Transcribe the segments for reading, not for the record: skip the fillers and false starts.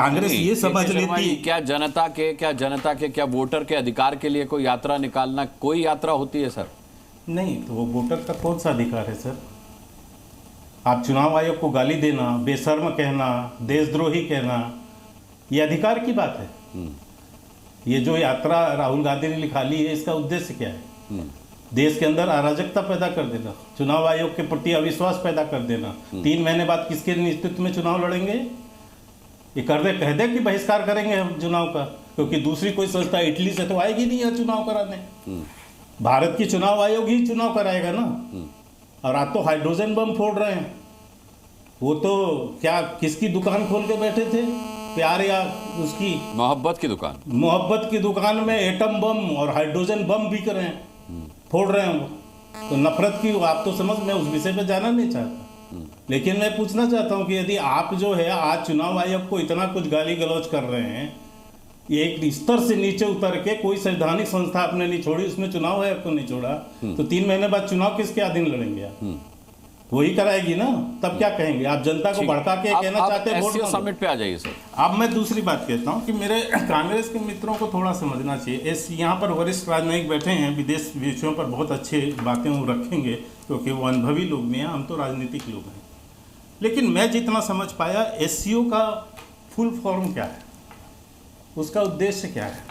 कांग्रेस ये समझ लेती। क्या जनता के क्या वोटर के अधिकार के लिए कोई यात्रा निकालना, कोई यात्रा होती है सर? नहीं, तो वो वोटर का कौन सा अधिकार है सर? आप चुनाव आयोग को गाली देना, बेशर्म कहना, देशद्रोही कहना, ये अधिकार की बात है? ये जो यात्रा राहुल गांधी ने निकाली है, इसका उद्देश्य क्या है? देश के अंदर अराजकता पैदा कर देना, चुनाव आयोग के प्रति अविश्वास पैदा कर देना। 3 महीने बाद किसके नेतृत्व में चुनाव लड़ेंगे? ये कह दे कि बहिष्कार करेंगे हम चुनाव का, क्योंकि दूसरी कोई संस्था इटली से तो आएगी नहीं यहाँ चुनाव कराने। भारत की चुनाव आयोग ही चुनाव कराएगा ना। और आप तो हाइड्रोजन बम फोड़ रहे हैं। वो तो क्या किसकी दुकान खोल के बैठे थे? प्यार या उसकी मोहब्बत की दुकान, मोहब्बत की दुकान में एटम बम और हाइड्रोजन बम बिक रहे हैं, फोड़ रहे हैं वो। तो नफरत की आप तो समझ, मैं उस विषय पे जाना नहीं चाहता, लेकिन मैं पूछना चाहता हूं कि यदि आप जो है आज चुनाव आयोग को इतना कुछ गाली गलौज कर रहे हैं, एक स्तर से नीचे उतर के कोई संवैधानिक संस्था आपने नहीं छोड़ी, उसमें चुनाव आयोग को नहीं छोड़ा, तो 3 महीने बाद चुनाव किसके अधीन लड़ेंगे आप? वही कराएगी ना। तब क्या कहेंगे आप? जनता को भड़का के कहना चाहते हैं वोट समिट पे आ जाइए सर। अब मैं दूसरी बात कहता हूं कि मेरे कांग्रेस के मित्रों को थोड़ा समझना चाहिए। यहाँ पर वरिष्ठ राजनयिक बैठे हैं, विदेश विषयों पर बहुत अच्छे बातें वो रखेंगे, क्योंकि वो अनुभवी लोग नहीं हैं, हम तो राजनीतिक लोग हैं। लेकिन मैं जितना समझ पाया, SCO का फुल फॉर्म क्या है, उसका उद्देश्य क्या है?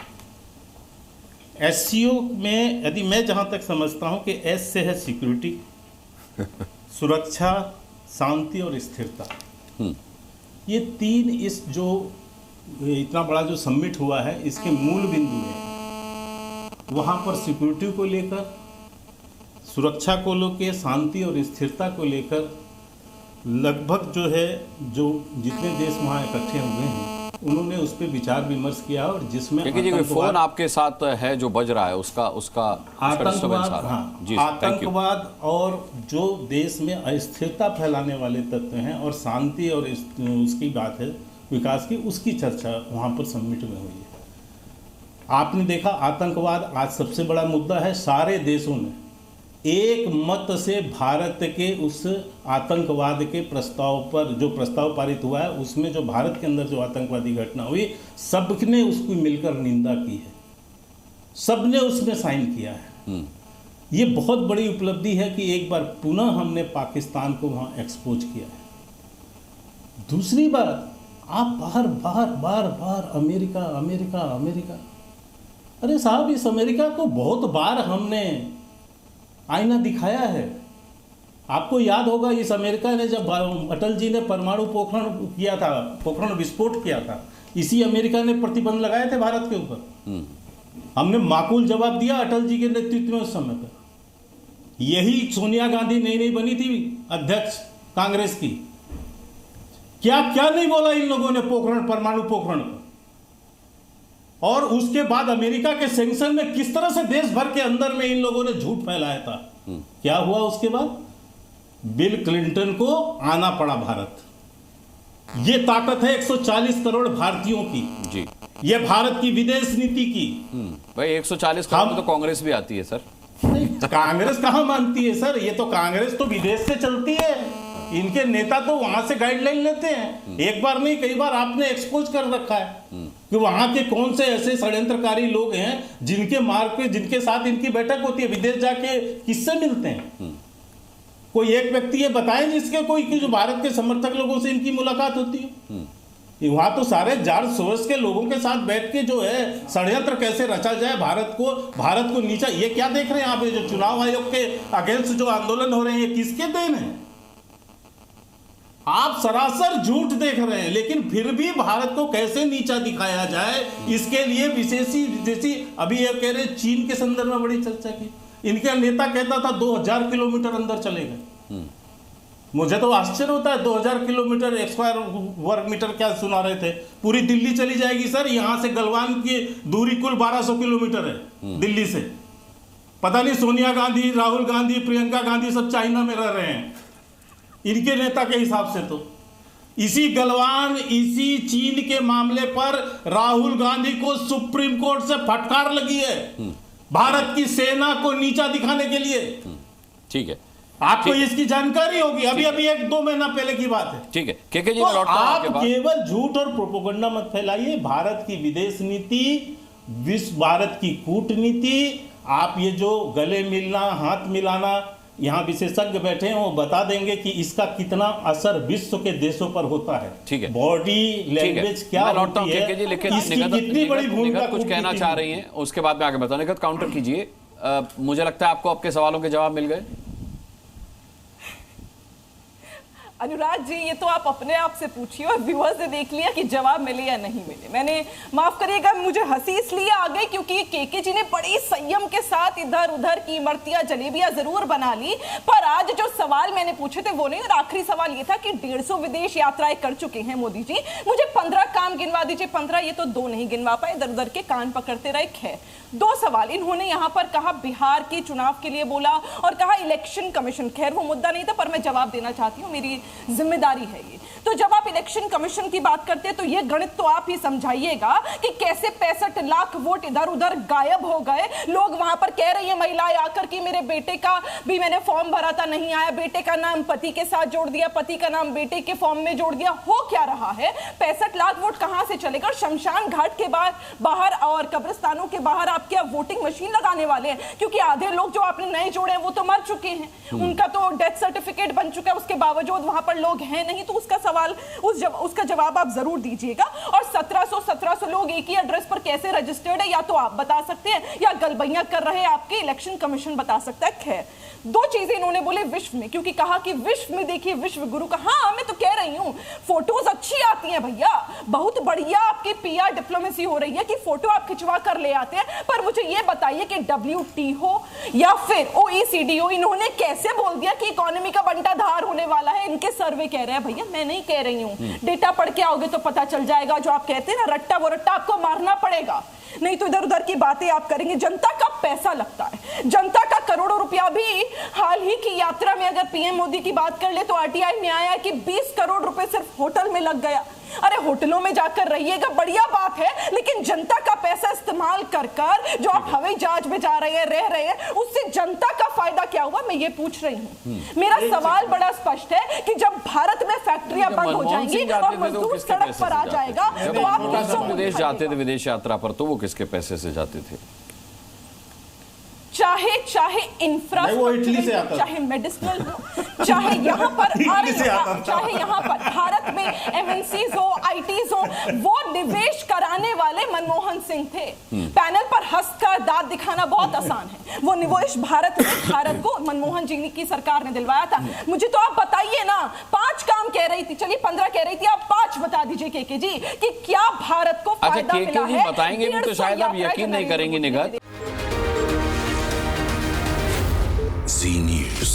SCO में यदि मैं जहाँ तक समझता हूँ कि S से है सिक्योरिटी, सुरक्षा, शांति और स्थिरता। ये 3 इस जो इतना बड़ा जो समिट हुआ है, इसके मूल बिंदु हैं। वहाँ पर सिक्योरिटी को लेकर, सुरक्षा को लेकर, शांति और स्थिरता को लेकर लगभग जो है, जो जितने देश वहाँ इकट्ठे हुए हैं, उन्होंने उस पर विचार विमर्श किया। और जिसमें फोन आपके साथ है जो बज रहा है, उसका आतंकवाद, हाँ, आतंकवाद और जो देश में अस्थिरता फैलाने वाले तत्व हैं, और शांति और उसकी बात है विकास की, उसकी चर्चा वहाँ पर समिट में हुई है। आपने देखा, आतंकवाद आज सबसे बड़ा मुद्दा है। सारे देशों ने एक मत से भारत के उस आतंकवाद के प्रस्ताव पर, जो प्रस्ताव पारित हुआ है, उसमें जो भारत के अंदर जो आतंकवादी घटना हुई, सबने उसकी मिलकर निंदा की है, सबने उसमें साइन किया है। ये बहुत बड़ी उपलब्धि है कि एक बार पुनः हमने पाकिस्तान को वहाँ एक्सपोज किया है। दूसरी बात, आप बार बार अमेरिका अमेरिका अमेरिका, अरे साहब, इस अमेरिका को बहुत बार हमने आईना दिखाया है। आपको याद होगा, इस अमेरिका ने जब अटल जी ने परमाणु पोखरण किया था, पोखरण विस्फोट किया था, इसी अमेरिका ने प्रतिबंध लगाए थे भारत के ऊपर। हमने माकूल जवाब दिया अटल जी के नेतृत्व में उस समय पर। यही सोनिया गांधी नई बनी थी अध्यक्ष कांग्रेस की, क्या क्या नहीं बोला इन लोगों ने पोखरण, परमाणु पोखरण पर। और उसके बाद अमेरिका के सैंक्शन में किस तरह से देश भर के अंदर में इन लोगों ने झूठ फैलाया था। क्या हुआ उसके बाद? बिल क्लिंटन को आना पड़ा भारत। ये ताकत है 140 करोड़ भारतीयों की जी। ये भारत की विदेश नीति की। भाई 140 करोड़ में तो कांग्रेस भी आती है सर। नहीं, कांग्रेस कहां मानती है सर? ये तो कांग्रेस तो विदेश से चलती है, इनके नेता तो वहां से गाइडलाइन लेते हैं। एक बार नहीं, कई बार आपने एक्सपोज कर रखा है कि वहां के कौन से ऐसे षड्यंत्रकारी लोग हैं जिनके मार्ग पे, जिनके साथ इनकी बैठक होती है। विदेश जाके किससे मिलते हैं? कोई एक व्यक्ति ये बताएं जिसके कोई जो भारत के समर्थक लोगों से इनकी मुलाकात होती है। वहां तो सारे जॉर्ज सोरोस के लोगों के साथ बैठ के जो है षड्यंत्र कैसे रचा जाए, भारत को नीचा। ये क्या देख रहे हैं आप? ये जो चुनाव आयोग के अगेंस्ट जो आंदोलन हो रहे हैं, ये किसके देन है? आप सरासर झूठ देख रहे हैं। लेकिन फिर भी भारत को कैसे नीचा दिखाया जाए, इसके लिए विदेशी अभी ये कह रहे, चीन के संदर्भ में बड़ी चर्चा की। इनका नेता कहता था 2000 किलोमीटर अंदर चले गए। मुझे तो आश्चर्य होता है, 2000 किलोमीटर स्क्वायर वर्ग मीटर क्या सुना रहे थे? पूरी दिल्ली चली जाएगी सर। यहां से गलवान की दूरी कुल 1200 किलोमीटर है दिल्ली से। पता नहीं सोनिया गांधी, राहुल गांधी, प्रियंका गांधी सब चाइना में रह रहे हैं इनके नेता के हिसाब से। तो इसी गलवान, इसी चीन के मामले पर राहुल गांधी को सुप्रीम कोर्ट से फटकार लगी है, भारत की सेना को नीचा दिखाने के लिए। ठीक है, आपको इसकी जानकारी होगी, अभी अभी 1-2 महीना पहले की बात है। ठीक है केके जी, तो मैं लौटता हूं आपके आप पास। केवल झूठ और प्रोपेगेंडा मत फैलाइए। भारत की विदेश नीति, विश्व भारत की कूटनीति, आप ये जो गले मिलना, हाथ मिलाना, यहाँ विशेषज्ञ बैठे हैं, वो बता देंगे कि इसका कितना असर विश्व के देशों पर होता है। ठीक है, बॉडी लैंग्वेज क्या होती है, इसकी कितनी बड़ी भूमिका। कुछ कहना चाह रही हैं, उसके बाद में आगे बताओ। निगत काउंटर कीजिए। मुझे लगता है आपको आपके सवालों के जवाब मिल गए। अनुराग जी, ये तो आप अपने आप से पूछिए और व्यूअर्स ने देख लिया कि जवाब मिले या नहीं मिले। मैंने, माफ करिएगा, मुझे हंसी इसलिए आ गई क्योंकि केके जी ने बड़ी संयम के साथ इधर उधर की इमरतियां जलेबियां जरूर बना ली, पर आज जो सवाल मैंने पूछे थे वो नहीं। और आखिरी सवाल ये था कि 150 विदेश यात्राएं कर चुके हैं मोदी जी। मुझे 15 काम गिनवा दीजिए। 15, ये तो 2 नहीं गिनवा पाए, इधर उधर के कान पकड़ते रहे। खैर, 2 सवाल इन्होंने यहाँ पर कहा, बिहार के चुनाव के लिए बोला और कहा इलेक्शन कमीशन। खैर वो मुद्दा नहीं था, पर मैं जवाब देना चाहती हूँ, मेरी जिम्मेदारी है ये। तो जब आप इलेक्शन कमीशन की बात करते हैं तो ये गणित तो आप ही समझाइएगा कि कैसे 65 लाख वोट इधर उधर गायब हो गए। लोग वहां पर कह रही है महिलाएं आकर कि मेरे बेटे का भी मैंने फॉर्म भरा था, नहीं आया, बेटे का नाम पति के साथ जोड़ दिया, पति का नाम बेटे के फॉर्म में जोड़ दिया। हो क्या रहा है? 65 लाख वोट कहां से चलेगा? शमशान घाट के बाहर और कब्रिस्तानों के बाहर आप क्या वोटिंग मशीन लगाने वाले हैं? क्योंकि आधे लोग जो आपने नए जोड़े हैं वो तो मर चुके हैं, उनका तो डेथ सर्टिफिकेट बन चुका है, उसके बावजूद वहां पर लोग हैं नहीं। तो उसका सवाल, उसका जवाब आप जरूर दीजिएगा। और 1700 लोग एक ही एड्रेस पर कैसे रजिस्टर्ड है, या तो आप बता सकते हैं या गलबैया कर रहे हैं आपके इलेक्शन कमीशन बता सकता है। खैर, 2 चीजें इन्होंने बोले विश्व में, क्योंकि कहा कि विश्व में देखिए विश्व गुरु का। हाँ, मैं तो कह रही हूं फोटोज अच्छी आती हैं भैया, बहुत बढ़िया आपकी पीआर डिप्लोमेसी हो रही है कि फोटो आप खिंचवा कर ले आते हैं। पर मुझे ये बताइए कि WT हो या फिर OECD हो, इन्होंने कैसे बोल दिया कि इकोनॉमी का बंटाधार होने वाला है? इनके सर्वे कह रहे हैं। भैया मैं नहीं कह रही हूं, डेटा पढ़ के आओगे तो पता चल जाएगा। जो आप कहते हैं ना रट्टा वो रट्टा, आपको मारना पड़ेगा, नहीं तो इधर उधर की बातें आप करेंगे। जनता का पैसा लगता है, जनता का करोड़ों रुपया भी। हाल ही की यात्रा में अगर PM मोदी की बात कर ले तो RTI में आया कि 20 करोड़ रुपए सिर्फ होटल में लग गया। अरे होटलों में जाकर रहिएगा, बढ़िया बात है, लेकिन जनता का पैसा इस्तेमाल कर जो आप हवाई जहाज में जा रहे हैं, रह रहे हैं, उससे जनता का फायदा क्या हुआ? मैं ये पूछ रही हूँ। मेरा सवाल बड़ा स्पष्ट है कि जब भारत में फैक्ट्रियां बंद हो जाएंगी और मजदूर सड़क पर आ जाएगा तो आप विदेश जाते थे, विदेश यात्रा पर, तो वो किसके पैसे से जाते थे? चाहे इंफ्रास्ट्रक्चर, चाहे मेडिसिनल हो, चाहे यहाँ पर चाहे यहाँ पर भारत में MNCs हो, ITs हो, वो निवेश कराने वाले मनमोहन सिंह थे। पैनल पर हंसकर दांत दिखाना बहुत आसान है। वो निवेश भारत को मनमोहन जी की सरकार ने दिलवाया था। मुझे तो आप बताइए ना, 5 काम कह रही थी, चलिए 15 कह रही थी, आप 5 बता दीजिए केके जी कि क्या भारत को फायदा मिला है। बताएंगे भी तो शायद आप यकीन नहीं करेंगे। निगत Zee News.